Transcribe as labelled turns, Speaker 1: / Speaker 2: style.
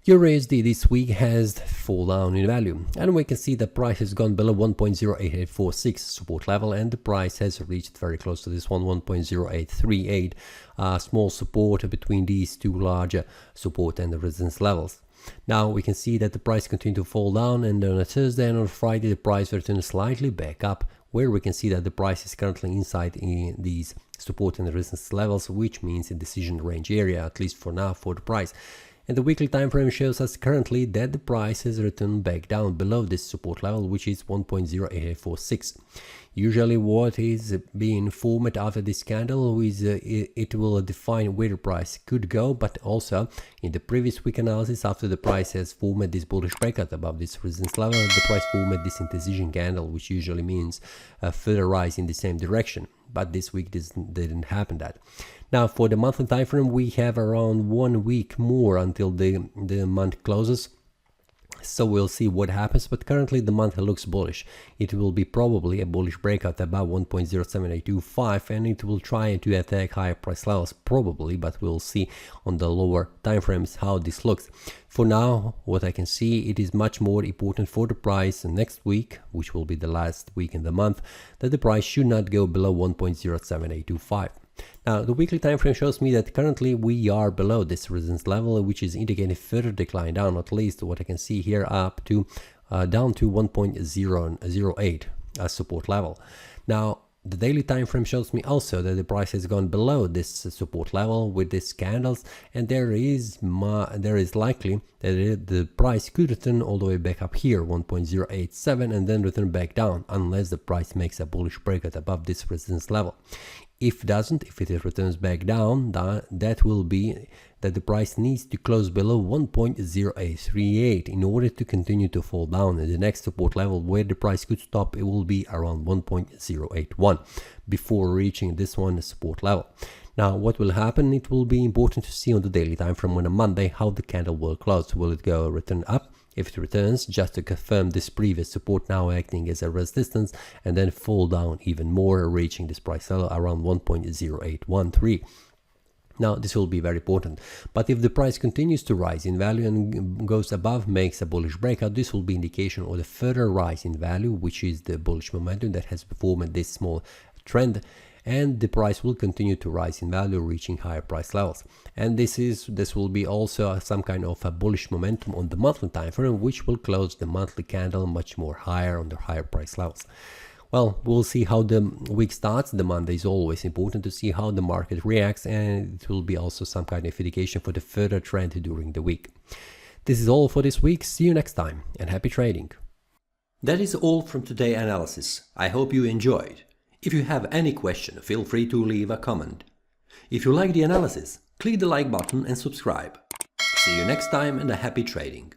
Speaker 1: EURUSD this week has fallen down in value, and we can see the price has gone below 1.08846 support level, and the price has reached very close to this one, 1.0838, small support between these two larger support and resistance levels. Now we can see that the price continued to fall down, and on a Thursday and on Friday the price returned slightly back up, where we can see that the price is currently inside in these support and resistance levels, which means a decision range area, at least for now, for the price. And the weekly time frame shows us currently that the price has returned back down below this support level, which is 1.0846. Usually what is being formed after this candle is it will define where the price could go, but also in the previous week analysis, after the price has formed this bullish breakout above this resistance level, the price formed this indecision candle, which usually means a further rise in the same direction. But this week didn't happen that. Now for the monthly time frame, we have around 1 week more until the month closes, so we'll see what happens, but currently the month looks bullish. It will be probably a bullish breakout above 1.07825, and it will try to attack higher price levels probably, but we'll see on the lower time frames how this looks. For now, what I can see, it is much more important for the price next week, which will be the last week in the month, that the price should not go below 1.07825. Now the weekly time frame shows me that currently we are below this resistance level, which is indicating further decline down, at least what I can see here, up to down to 1.008 support level. Now the daily time frame shows me also that the price has gone below this support level with these candles, and there is likely that the price could return all the way back up here, 1.087, and then return back down unless the price makes a bullish breakout above this resistance level. If it returns back down, that will be that the price needs to close below 1.0838 in order to continue to fall down, and the next support level where the price could stop, it will be around 1.081 before reaching this one support level. Now what will happen, it will be important to see on the daily time frame on a Monday how the candle will close. Will it go return up? If it returns, just to confirm this previous support now acting as a resistance, and then fall down even more, reaching this price level around 1.0813. Now this will be very important, but if the price continues to rise in value and goes above, makes a bullish breakout, this will be indication of the further rise in value, which is the bullish momentum that has formed this small trend, and the price will continue to rise in value, reaching higher price levels. And this will be also some kind of a bullish momentum on the monthly time frame, which will close the monthly candle much more higher on the higher price levels. Well, we'll see how the week starts. The Monday is always important to see how the market reacts, and it will be also some kind of indication for the further trend during the week. This is all for this week. See you next time, and happy trading.
Speaker 2: That is all from today's analysis. I hope you enjoyed. If you have any question, feel free to leave a comment. If you like the analysis, click the like button and subscribe. See you next time, and a happy trading.